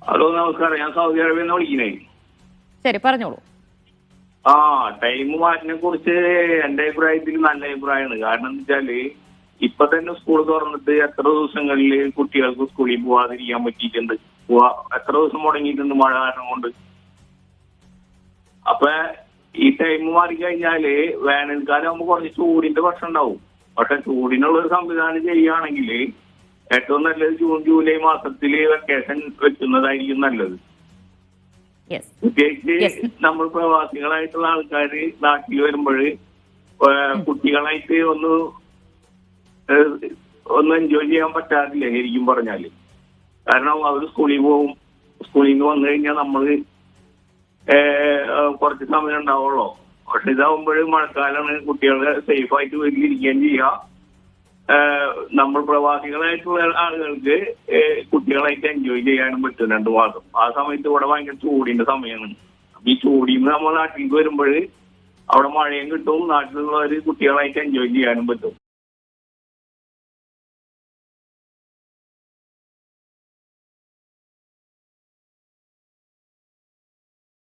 Hello നമസ്കാരം, ഞാൻ Saudi അറേബ്യയിൽ നിന്ന് വിളിക്കുന്നേ. ശരി, പറഞ്ഞോളൂ. ടൈം മാറ്റിനെ കുറിച്ച് എന്റെ അഭിപ്രായത്തിൽ നല്ല അഭിപ്രായമാണ്. കാരണം എന്താ വെച്ചാല് ഇപ്പൊ തന്നെ സ്കൂൾ തുറന്നിട്ട് എത്ര ദിവസങ്ങളിൽ കുട്ടികൾക്ക് സ്കൂളിൽ പോവാതിരിക്കാൻ പറ്റിയിട്ടുണ്ട്. എത്ര ദിവസം മുടങ്ങിയിട്ടുണ്ട് മഴ കാരണം കൊണ്ട്. അപ്പൊ ഈ ടൈം മാറിക്കഴിഞ്ഞാല് വേനൽക്കാലം ആകുമ്പോൾ കുറച്ച് ചൂടിന്റെ പ്രശ്നം ഉണ്ടാവും. പക്ഷെ ചൂടിനുള്ള ഒരു സംവിധാനം ചെയ്യുകയാണെങ്കിൽ ഏറ്റവും നല്ലത് ജൂൺ ജൂലൈ മാസത്തിൽ വെക്കേഷൻ വെക്കുന്നതായിരിക്കും നല്ലത്. പ്രത്യേകിച്ച് നമ്മൾ പ്രവാസികളായിട്ടുള്ള ആൾക്കാർ നാട്ടിൽ വരുമ്പോൾ കുട്ടികളായിട്ട് ഒന്ന് എൻജോയ് ചെയ്യാൻ പറ്റാറില്ല ശരിക്കും പറഞ്ഞാല്. കാരണം അവർ സ്കൂളിൽ പോകും, സ്കൂളിൽ നിന്ന് വന്നു കഴിഞ്ഞാൽ നമ്മൾ കുറച്ച് സമയം ഉണ്ടാവുള്ളൂ. പക്ഷെ ഇതാവുമ്പോൾ മഴക്കാലമാണ്, കുട്ടികളെ സേഫായിട്ട് വീട്ടിലിരിക്കുകയും ചെയ്യുക. നമ്മൾ പ്രവാസികളായിട്ടുള്ള ആളുകൾക്ക് കുട്ടികളായിട്ട് എൻജോയ് ചെയ്യാനും പറ്റും 2 മാസം. ആ സമയത്ത് ഇവിടെ ഭയങ്കര ചൂടിന്റെ സമയമാണ്. ഈ ചൂടിൽ നിന്ന് നമ്മൾ നാട്ടിലേക്ക് വരുമ്പോൾ അവിടെ മഴയും കിട്ടും, നാട്ടിലുള്ളവർ കുട്ടികളായിട്ട് എൻജോയ് ചെയ്യാനും പറ്റും.